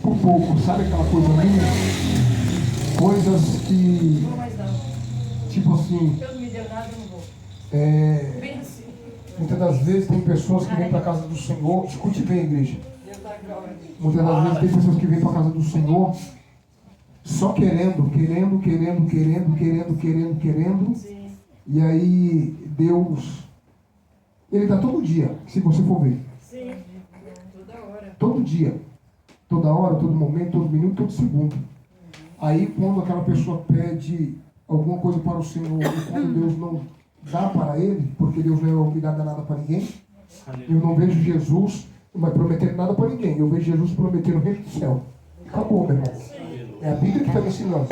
por pouco, sabe aquela coisa minha? Coisas que, tipo assim, Eu não me deu nada, eu não vou. Bem assim. Muitas das vezes tem pessoas que vêm para a casa do Senhor, escute bem, igreja. Muitas das vezes tem pessoas que vêm para a casa do Senhor só querendo. Sim. E aí Deus, Ele dá todo dia, se você for ver. Sim. Toda hora. Todo dia. Toda hora, todo momento, todo minuto, todo segundo. Aí quando aquela pessoa pede alguma coisa para o Senhor e quando Deus não dá para ele, porque Deus não é obrigado a nada para ninguém, eu não vejo Jesus prometendo nada para ninguém. Eu vejo Jesus prometendo o reino do céu. Acabou, meu irmão. É a Bíblia que está me ensinando.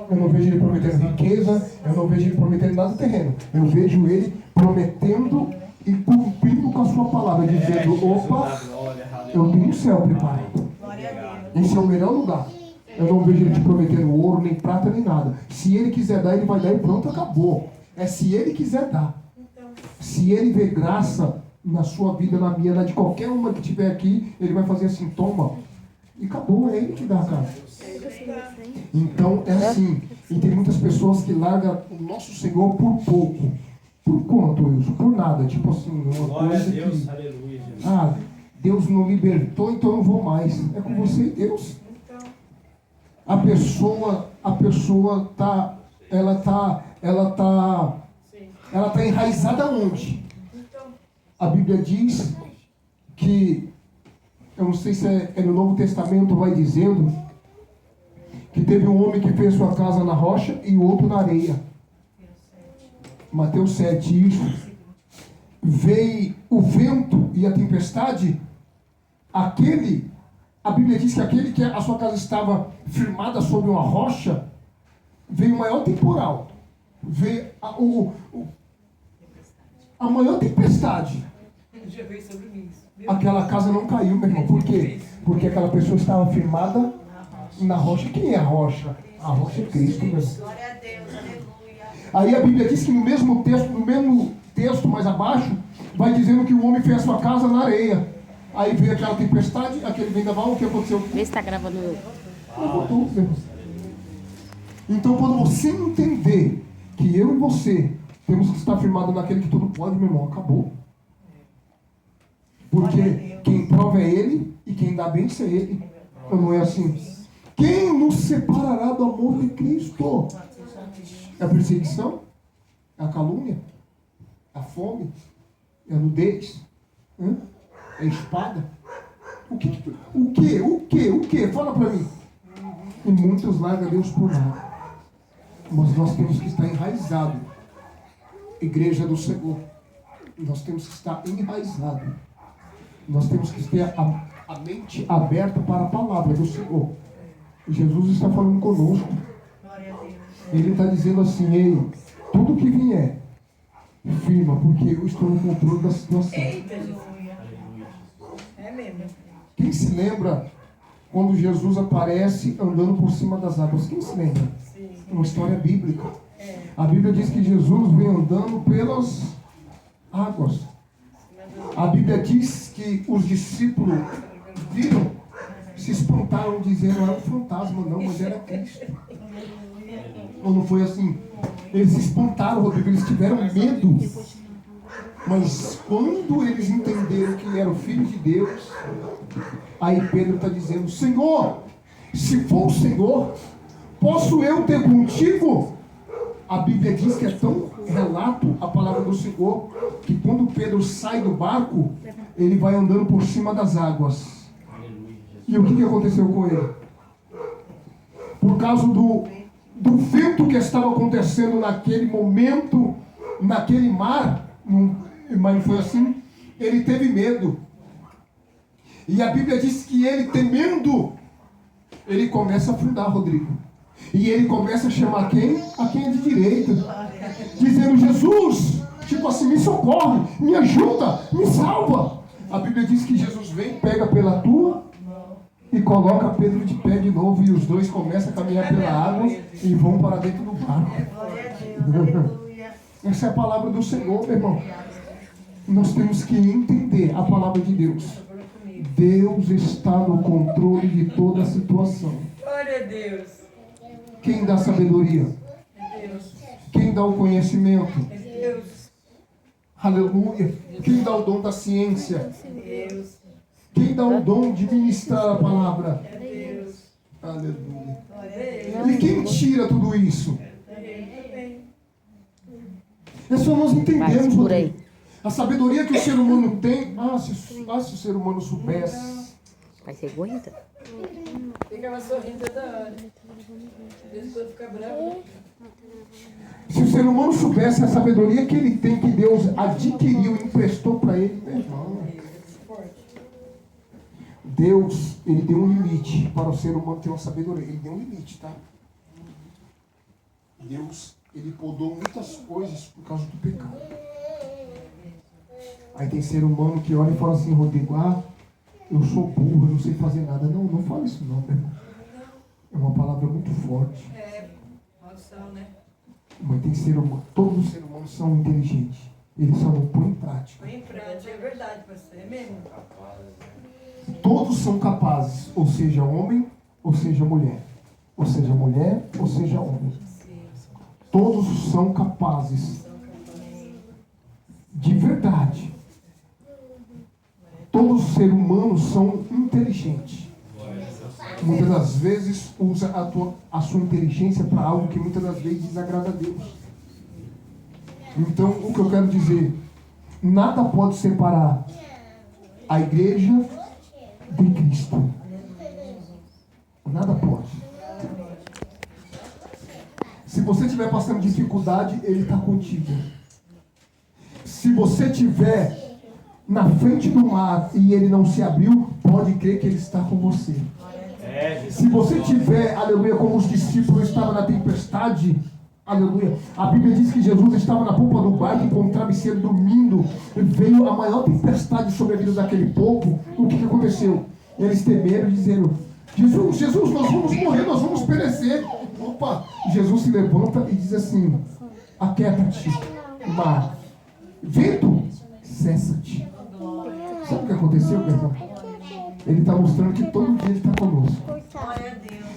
Eu não vejo ele prometendo riqueza, eu não vejo ele prometendo nada terreno. Eu vejo ele prometendo e cumprindo com a sua palavra, dizendo, opa, eu tenho o céu preparado. Esse é o melhor lugar. Eu não vejo ele te prometendo ouro, nem prata, nem nada. Se ele quiser dar, ele vai dar e pronto, acabou. É se ele quiser dar. Se ele ver graça na sua vida, na minha, na de qualquer uma que tiver aqui, ele vai fazer assim, toma. E acabou, é ele que dá, cara. Então é assim. E tem muitas pessoas que largam o nosso Senhor por pouco. Por quanto, Wilson? Por nada. Tipo assim, uma coisa que... Ah, Deus não libertou, então eu não vou mais. É com você e Deus. A pessoa tá enraizada onde? A Bíblia diz que, eu não sei se é no Novo Testamento, vai dizendo que teve um homem que fez sua casa na rocha e outro na areia. Mateus 7, isso. Veio o vento e a tempestade, a Bíblia diz que aquele que a sua casa estava firmada sobre uma rocha, veio o maior temporal, veio a maior tempestade. Aquela casa não caiu, meu irmão. Por quê? Porque aquela pessoa estava firmada na rocha. Quem é a rocha? A rocha é Cristo, meu irmão. Glória a Deus, aleluia. Aí a Bíblia diz que no mesmo texto mais abaixo, vai dizendo que o homem fez a sua casa na areia. Aí veio aquela tempestade, aquele vendaval, o que aconteceu? Vê se está gravando eu. Então, quando você entender que eu e você temos que estar firmados naquele que tudo pode, meu irmão, acabou. Porque quem prova é Ele e quem dá bênção é Ele. Não é assim? Quem nos separará do amor de Cristo? É a perseguição? É a calúnia? É a fome? É a nudez? É a espada? O que? Fala para mim. E muitos largam Deus por nada. Mas nós temos que estar enraizado. Igreja do Senhor. Nós temos que estar enraizado. Nós temos que ter a mente aberta para a palavra do Senhor. Jesus está falando conosco. Ele está dizendo assim, ei, tudo que vier, firma, porque eu estou no controle da situação. É mesmo. Quem se lembra quando Jesus aparece andando por cima das águas? Quem se lembra? Sim. Uma história bíblica. A Bíblia diz que Jesus vem andando pelas águas. A Bíblia diz que os discípulos viram, se espantaram dizendo, era um fantasma, não, mas era Cristo. Ou não foi assim? Eles se espantaram, Rodrigo, eles tiveram medo. Mas quando eles entenderam que ele era o Filho de Deus, aí Pedro está dizendo, Senhor, se for o Senhor, posso eu ter contigo? A Bíblia diz que é tão relato a palavra do Senhor, que quando Pedro sai do barco, ele vai andando por cima das águas. E o que aconteceu com ele? Por causa do vento que estava acontecendo naquele momento, naquele mar, mas não foi assim, ele teve medo. E a Bíblia diz que ele, temendo, ele começa a afundar, Rodrigo. E ele começa a chamar quem? A quem é de direita. Dizendo, Jesus, tipo assim, me socorre, me ajuda, me salva. A Bíblia diz que Jesus vem, pega pela tua e coloca Pedro de pé de novo. E os dois começam a caminhar pela água e vão para dentro do barco. Essa é a palavra do Senhor, meu irmão. Nós temos que entender a palavra de Deus. Deus está no controle de toda a situação. Glória a Deus. Quem dá sabedoria? É Deus. Quem dá o conhecimento? É Deus. Aleluia. Quem dá o dom da ciência? É Deus. Quem dá o dom de ministrar a palavra? É Deus. Aleluia. Glória a Deus. E quem tira tudo isso? É Ele também. É só nós entendermos por aí. a sabedoria que o ser humano tem. Se o ser humano soubesse. Vai ser aguenta? Ficava sorrindo toda hora. Deus fica bravo. Se o ser humano soubesse a sabedoria que ele tem, que Deus adquiriu e emprestou para ele, meu irmão. Deus, ele deu um limite para o ser humano ter uma sabedoria. Ele deu um limite, tá? Deus, ele podou muitas coisas por causa do pecado. Aí tem ser humano que olha e fala assim, Rodrigo, eu sou burro, eu não sei fazer nada. Não, não fala isso não, meu irmão. É uma palavra muito forte. Maldição, né? Mas tem ser humano, todos os seres humanos são inteligentes. Eles só não põem em prática. Põe em prática, é verdade, pastor. É mesmo? Todos são capazes, ou seja, homem, ou seja, mulher. Ou seja, mulher, ou seja, homem. Todos são capazes. De verdade. Todos os seres humanos são inteligentes. Muitas das vezes usa a sua inteligência para algo que muitas das vezes desagrada a Deus. Então, o que eu quero dizer, nada pode separar a igreja de Cristo. Nada pode. Se você estiver passando dificuldade, Ele está contigo. Se você estiver na frente do mar e ele não se abriu, pode crer que Ele está com você. Se você tiver, aleluia, como os discípulos estavam na tempestade, aleluia, a Bíblia diz que Jesus estava na polpa do barco com um travesseiro dormindo, veio a maior tempestade sobre a vida daquele povo. O que aconteceu? Eles temeram e disseram, Jesus, nós vamos morrer, nós vamos perecer. Opa, Jesus se levanta e diz assim, aquieta-te, mar, vento, cessa-te. Sabe o que aconteceu, meu irmão? Ele está mostrando que todo dia Ele está conosco.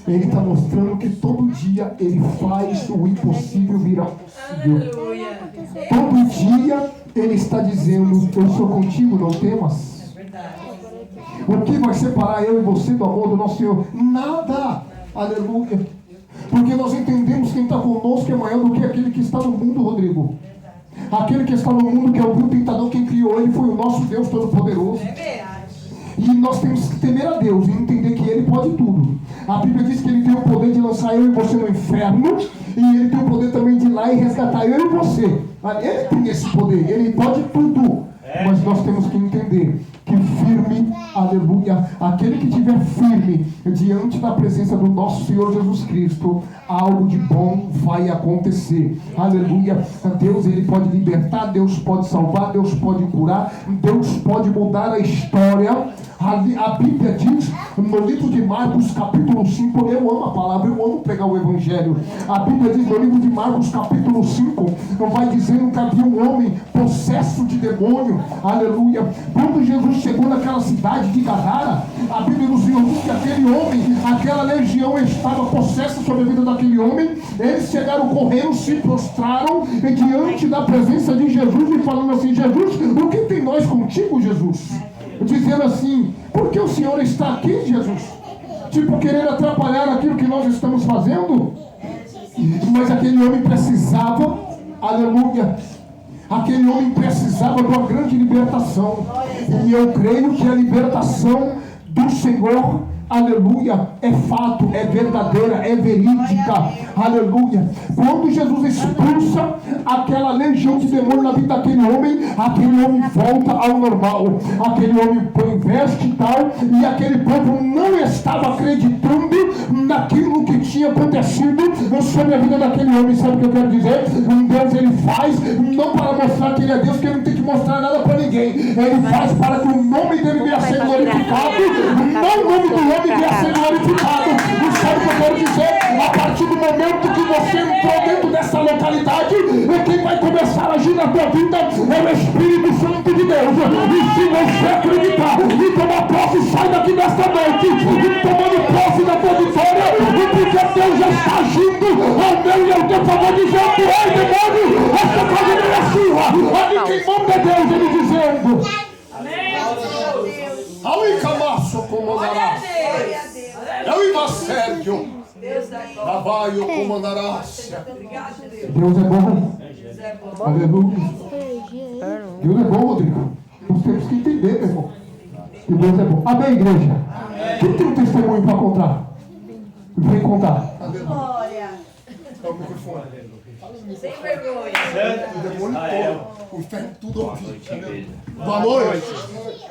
Ele está mostrando que todo dia Ele faz o impossível virar possível. Todo dia Ele está dizendo, eu sou contigo, não temas. O que vai separar eu e você do amor do nosso Senhor? Nada. Aleluia. Porque nós entendemos que quem está conosco é maior do que aquele que está no mundo, Rodrigo. Aquele que está no mundo, que é o tentador, quem criou ele foi o nosso Deus Todo-Poderoso. E nós temos que temer a Deus e entender que Ele pode tudo. A Bíblia diz que Ele tem o poder de lançar eu e você no inferno, e Ele tem o poder também de ir lá e resgatar eu e você. Ele tem esse poder, Ele pode tudo. Mas nós temos que entender que firme, aleluia, aquele que estiver firme diante da presença do nosso Senhor Jesus Cristo, algo de bom vai acontecer. Aleluia. Deus, Ele pode libertar, Deus pode salvar, Deus pode curar, Deus pode mudar a história. A Bíblia diz no livro de Marcos capítulo 5, eu amo a palavra, eu amo pregar o Evangelho. A Bíblia diz no livro de Marcos capítulo 5, vai dizendo que havia um homem possesso de demônio. Aleluia. Quando Jesus chegou naquela cidade de Gadara, a Bíblia do Senhor diz que aquele homem, aquela legião estava possessa sobre a vida daquele homem. Eles chegaram correndo, se prostraram diante da presença de Jesus e falando assim, Jesus, o que tem nós contigo, Jesus? Dizendo assim, por que o Senhor está aqui, Jesus? Tipo, querendo atrapalhar aquilo que nós estamos fazendo. Mas aquele homem precisava, aleluia, aquele homem precisava de uma grande libertação. E eu creio que a libertação do Senhor, aleluia, é fato, é verdadeira, é verídica, aleluia. Quando Jesus expulsa aquela legião de demônio na vida daquele homem volta ao normal. Aquele homem põe veste e tal, e aquele povo não estava acreditando naquilo que tinha acontecido sobre a vida daquele homem. Sabe o que eu quero dizer? Deus, Ele faz não para mostrar que Ele é Deus, que Ele não tem que mostrar nada para ninguém. Ele faz para que o nome dele venha a ser glorificado, não o nome do homem venha a ser glorificado. E sabe o que eu quero dizer? A partir do momento que você entrou dentro dessa localidade, quem vai começar a agir na tua vida é o Espírito Santo de Deus. E se você acreditar e tomar posse ao teu favor, dizendo: ei, demônio, esta casa não é sua. Aqui em nome de Deus, ele dizendo: ao Icamaço comandarás, ao Ivacérgio, Navaio comandarás. Deus é bom. Aleluia. Deus é bom, Rodrigo. Nós temos que entender, meu irmão, que Deus é bom. Amém, igreja? Quem tem um testemunho para contar? Vem contar. Glória. É o microfone. Sem vergonha. O demônio todo. O inferno tudo ouvido. Boa noite.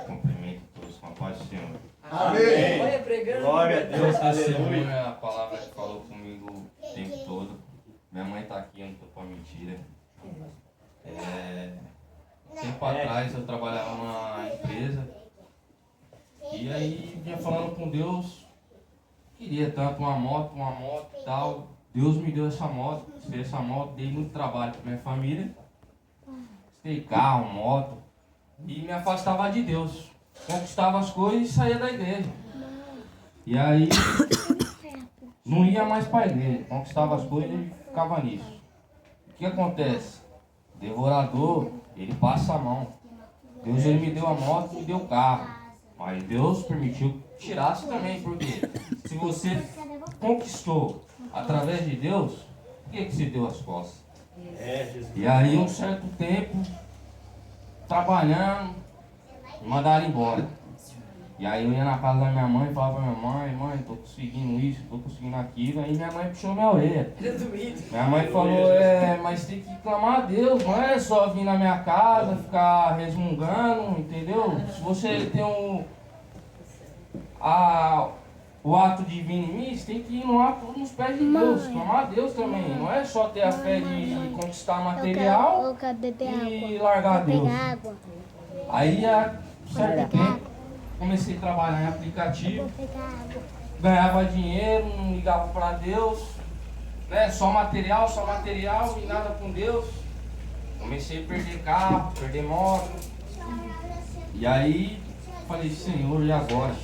Cumprimento todos com a paz do Senhor. Amém. Olha, pregando. Glória a Deus. Testemunho é a palavra que falou comigo o tempo todo. Minha mãe está aqui, eu não estou com a mentira. Tempo atrás eu trabalhava numa empresa e aí vinha falando com Deus, queria tanto uma moto e tal. Deus me deu essa moto, dei muito trabalho para minha família, dei carro, moto, e me afastava de Deus, conquistava as coisas e saía da igreja. E aí não ia mais para a igreja, conquistava as coisas e ficava nisso. O que acontece? Devorador, ele passa a mão. Deus, ele me deu a moto e me deu o carro. Mas Deus permitiu que tirasse também, porque se você conquistou através de Deus, por que você deu as costas? E aí, um certo tempo, trabalhando, me mandaram embora. E aí eu ia na casa da minha mãe e falava pra minha mãe: mãe, tô conseguindo isso, tô conseguindo aquilo. Aí minha mãe puxou minha orelha. Minha mãe falou: mas tem que clamar a Deus, não é só vir na minha casa, ficar resmungando, entendeu? Se você tem o ato de vir em mim, você tem que ir no ato nos pés de Deus, clamar a Deus também. Não é só ter a fé de conquistar material e largar Deus. Aí, há certo tempo, comecei a trabalhar em aplicativo, ganhava dinheiro, não ligava para Deus, né? Só material e nada com Deus. Comecei a perder carro, perder moto. E aí falei: Senhor, e agora?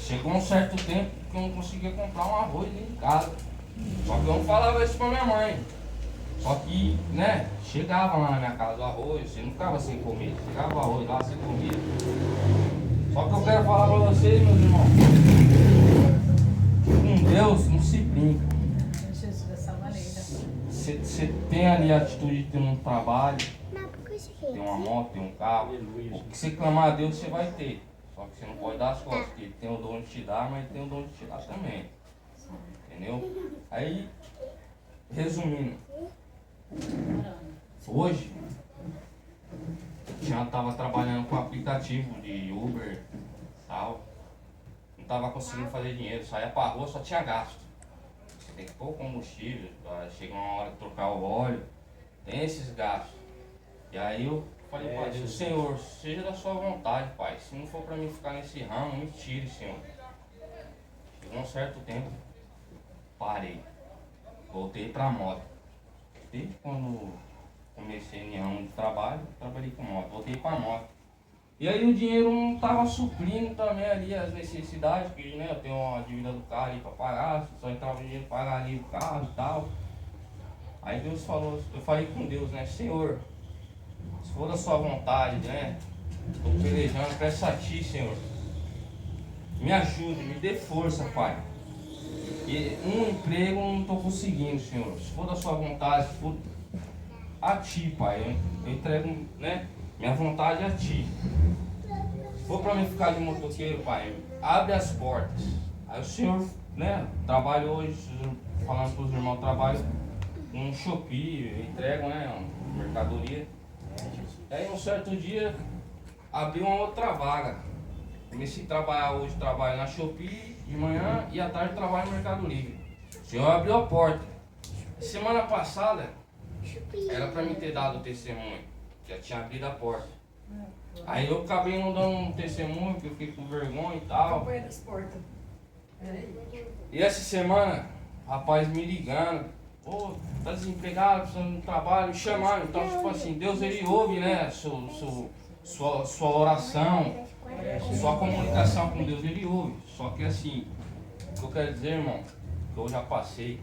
Chegou um certo tempo que eu não conseguia comprar um arroz dentro de casa. Só que eu não falava isso pra minha mãe. Só que, né, chegava lá na minha casa o arroz, você não ficava sem comer, chegava o arroz lá sem comer. Só que eu quero falar pra vocês, meus irmãos, com Deus não se brinca. Você tem ali a atitude de ter um trabalho, ter uma moto, ter um carro. O que você clamar a Deus você vai ter. Só que você não pode dar as costas, porque Ele tem o dom de te dar, mas Ele tem o dom de te dar também. Entendeu? Aí, resumindo, hoje já estava trabalhando com aplicativo de Uber e tal. Não estava conseguindo fazer dinheiro, saía pra rua, só tinha gasto. Você tem que pôr combustível, chega uma hora de trocar o óleo, tem esses gastos. E aí eu falei para Deus: Senhor, seja da sua vontade, Pai. Se não for para mim ficar nesse ramo, me tire, Senhor. Chegou um certo tempo, parei. Voltei para a moto. Desde quando comecei em ramo de trabalho, trabalhei com moto. Voltei para a moto. E aí o dinheiro não estava suprindo também ali as necessidades, porque, né, eu tenho uma dívida do carro ali para pagar, só entrava dinheiro para pagar ali o carro e tal. Aí Deus falou, eu falei com Deus, né: Senhor, se for da sua vontade, né? Estou pelejando, peço a Ti, Senhor. Me ajude, me dê força, Pai. E um emprego eu não estou conseguindo, Senhor. Se for da sua vontade, se for a Ti, Pai, eu entrego, né? Minha vontade é a Ti. Se for para mim ficar de motoqueiro, Pai, abre as portas. Aí o Senhor, né? Trabalho hoje, falando para os irmãos, trabalho com Shopee, eu entrego, né? Mercadoria. Aí um certo dia abri uma outra vaga. Comecei a trabalhar hoje, trabalho na Shopee de manhã e à tarde trabalho no Mercado Livre. O Senhor abriu a porta. Semana passada era para mim ter dado o testemunho, já tinha abrido a porta. Aí eu acabei não dando um testemunho, porque eu fiquei com vergonha e tal. Campanha das portas. E essa semana, rapaz me ligando: pô, tá desempregado, precisando de um trabalho, me chamaram. Então, tipo assim, Deus, ele ouve, né, sua oração, sua comunicação com Deus, ele ouve. Só que assim, o que eu quero dizer, irmão, que eu já passei,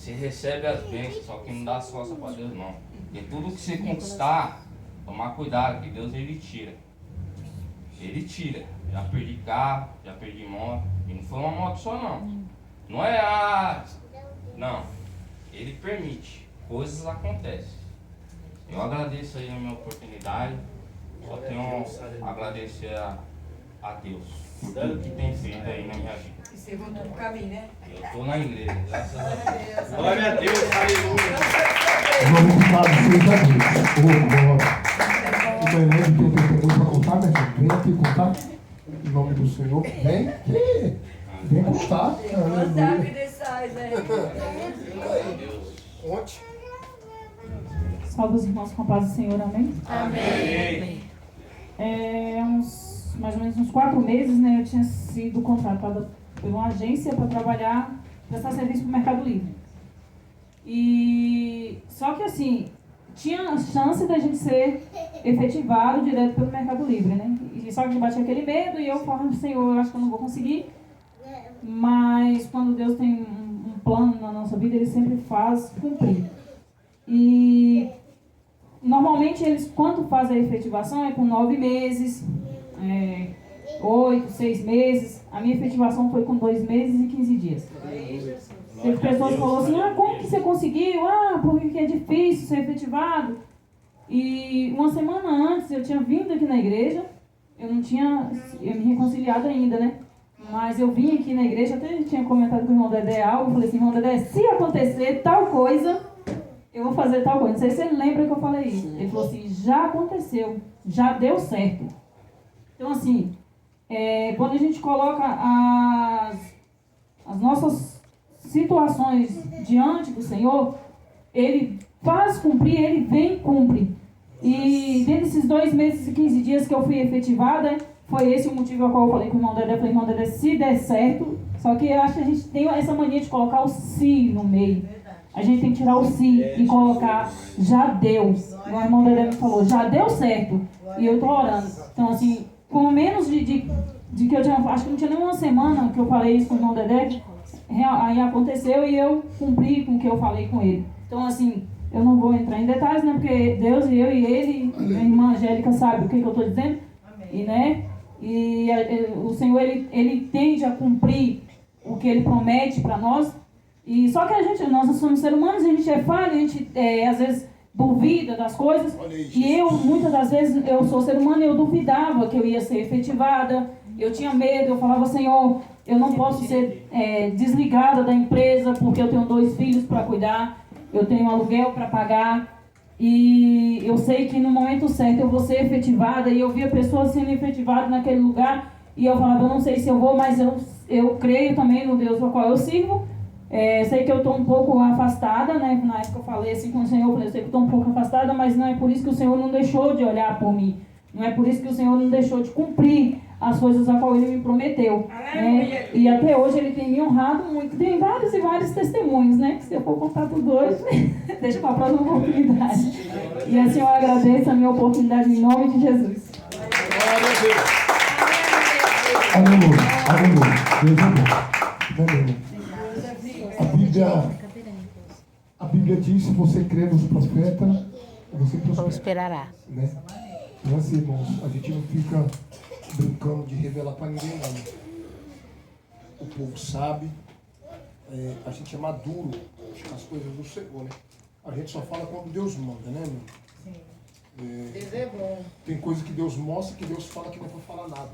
Você recebe as bênçãos, só que não dá as costas para Deus não. Porque tudo que você conquistar, tomar cuidado, que Deus ele tira. Ele tira. Já perdi carro, já perdi moto. E não foi uma moto só não. Não é a... Não. Ele permite. Coisas acontecem. Eu agradeço aí a minha oportunidade. Só tenho a agradecer a Deus por tudo que tem feito aí na minha vida. E você voltou pro caminho, né? Eu estou na igreja, graças a Deus. Glória a Deus, aleluia. Glorificado seja Deus. Oh, glória. O Menezes tem muito para contar, né, gente? Vem aqui contar. Em nome do Senhor. Vem aqui. Vem contar. Aleluia. Ontem. Salve os irmãos com a paz do Senhor, amém? Amém. Mais ou menos uns 4 meses, né, eu tinha sido contratada por uma agência para trabalhar, prestar serviço para o Mercado Livre. E só que assim, tinha a chance da gente ser efetivado direto pelo Mercado Livre, né? E só que batia aquele medo e eu falava, Senhor, eu acho que eu não vou conseguir. Mas quando Deus tem um plano na nossa vida, Ele sempre faz cumprir. E normalmente eles, quando fazem a efetivação, é com 9 meses, 8, 6 meses. A minha efetivação foi com 2 meses e 15 dias. Teve pessoas que falaram assim, como que você conseguiu? Porque é difícil ser efetivado. E uma semana antes eu tinha vindo aqui na igreja, eu não tinha me reconciliado ainda, né? Mas eu vim aqui na igreja, até tinha comentado com o irmão Dedé algo, eu falei assim, irmão Dedé, se acontecer tal coisa, eu vou fazer tal coisa. Não sei se ele lembra que eu falei isso. Ele falou assim, já aconteceu, já deu certo. Então assim, quando a gente coloca as nossas situações diante do Senhor, Ele faz cumprir, Ele vem e cumpre. E dentro desses 2 meses e 15 dias que eu fui efetivada, foi esse o motivo ao qual eu falei com o irmão Dedé. Eu falei, irmão Dedé, se der certo, só que eu acho que a gente tem essa mania de colocar o se no meio. A gente tem que tirar o se e colocar já deu. O irmão Dedé me falou, já deu certo. E eu tô orando. Então assim, com menos de que eu tinha, acho que não tinha nem uma semana que eu falei isso com o irmão Dedé, aí aconteceu e eu cumpri com o que eu falei com ele. Então assim, eu não vou entrar em detalhes, né? Porque Deus e eu e ele, a irmã Angélica sabe o que eu estou dizendo. E, né? E o Senhor, ele tende a cumprir o que Ele promete para nós. E só que nós somos seres humanos, a gente é falho, a gente às vezes duvida das coisas. E eu, muitas das vezes, eu sou ser humano e eu duvidava que eu ia ser efetivada. Eu tinha medo, eu falava, Senhor, eu não posso ser desligada da empresa porque eu tenho 2 filhos para cuidar, eu tenho um aluguel para pagar. E eu sei que no momento certo eu vou ser efetivada. E eu via pessoas sendo efetivadas naquele lugar. E eu falava, eu não sei se eu vou, mas eu creio também no Deus ao qual eu sirvo. Sei que eu estou um pouco afastada, né? Na época eu falei assim com o Senhor, eu sei que estou um pouco afastada, mas não é por isso que o Senhor não deixou de olhar por mim. Não é por isso que o Senhor não deixou de cumprir as coisas a qual Ele me prometeu. E até hoje Ele tem me honrado muito. Tem vários e vários testemunhos, né? Que se eu for contar tudo hoje, deixa para a próxima oportunidade. E assim eu agradeço a minha oportunidade em nome de Jesus. Aleluia. Deus é bom. A Bíblia diz, se você crê nos profetas, você prosperará. Né? Não é assim, irmãos, a gente não fica brincando de revelar para ninguém, não. O povo sabe, a gente é maduro nas coisas do Senhor, né? A gente só fala quando Deus manda, né, meu? Sim. Deus é bom. Tem coisa que Deus mostra que Deus fala que não vai falar nada.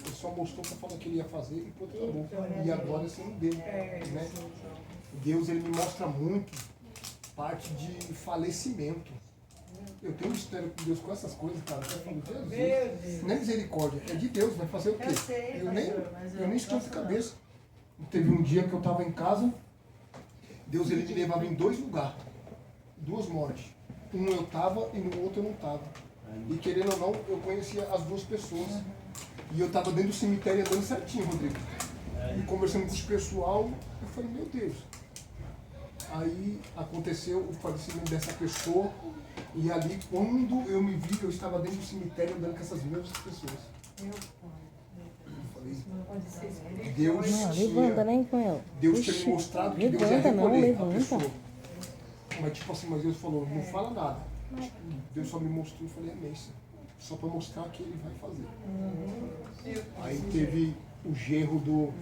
Ele só mostrou para falar que ele ia fazer e pronto, acabou. E agora assim não deu, né? Deus, ele me mostra muito parte de falecimento. Eu tenho um mistério com Deus com essas coisas, cara. Eu falo, Jesus, não é misericórdia, é de Deus, vai fazer o quê? Eu nem esquento a cabeça. Teve um dia que eu estava em casa, Deus, ele me levava em 2 lugares, 2 mortes. Um eu estava e no outro eu não estava. E querendo ou não, eu conhecia as 2 pessoas. E eu estava dentro do cemitério andando certinho, Rodrigo. E conversando com o pessoal, eu falei, meu Deus. Aí aconteceu o falecimento dessa pessoa. E ali, quando eu me vi, eu estava dentro do cemitério andando com essas mesmas pessoas. Eu falei, Deus Não, levanta, né, com ela. Deus tinha me mostrado que Deus ia Levanta, não, recolher a levanta. pessoa. Mas tipo assim, mas Deus falou, não fala nada. Deus só me mostrou e falei, amém, Senhor. Só para mostrar o que ele vai fazer. Aí teve o genro do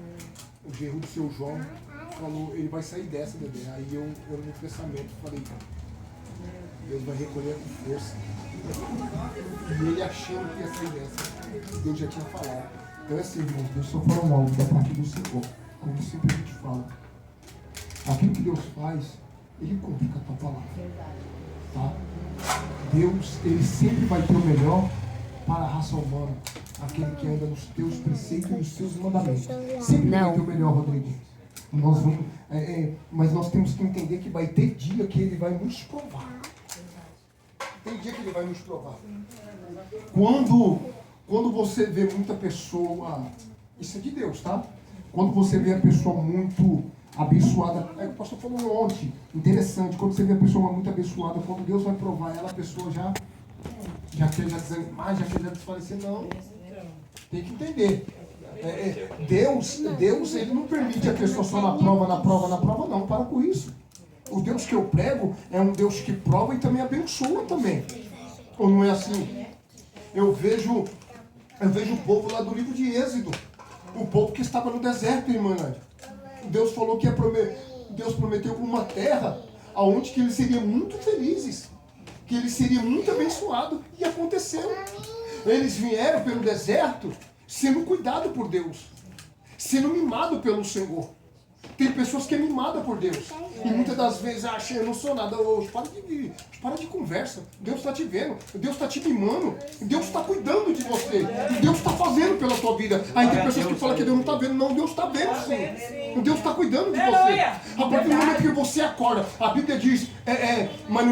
seu João, falou, ele vai sair dessa, bebê. Aí eu no pensamento falei, Deus vai recolher com força. E ele achando que ia sair dessa. Deus já tinha falado. Então é assim, irmãos, Deus só falou algo da parte do Senhor. Como sempre a gente fala. Aquilo que Deus faz, Ele cumpre com a tua palavra. Tá? Deus, Ele sempre vai ter o melhor para a raça humana. Aquele que anda nos teus preceitos e nos teus mandamentos. Sempre vai ter o melhor, Rodrigo. Nós vamos, mas nós temos que entender que vai ter dia que Ele vai nos provar. Tem dia que Ele vai nos provar. Quando você vê muita pessoa, isso é de Deus, tá? Quando você vê a pessoa muito abençoada, o pastor falou ontem, interessante, quando você vê a pessoa muito abençoada, quando Deus vai provar ela, a pessoa já quer desanimar, já quer desfalecer, não. Tem que entender. Deus, Ele não permite a pessoa só na prova, não, para com isso. O Deus que eu prego é um Deus que prova e também abençoa também. Ou não é assim? Eu vejo o povo lá do livro de Êxodo. O povo que estava no deserto, irmã Nádia. Deus falou que Deus prometeu uma terra onde que eles seriam muito felizes. Que eles seriam muito abençoados. E aconteceu. Eles vieram pelo deserto sendo cuidados por Deus. Sendo mimados pelo Senhor. Tem pessoas que é mimada por Deus. E muitas das vezes acham, eu não sou nada. Para de conversa. Deus está te vendo. Deus está te mimando. Deus está cuidando de você. Deus está fazendo pela tua vida. Aí tem pessoas que falam que Deus não está vendo. Não, Deus está vendo sim. Deus está cuidando de você. A partir do momento que você acorda, a Bíblia diz, mas no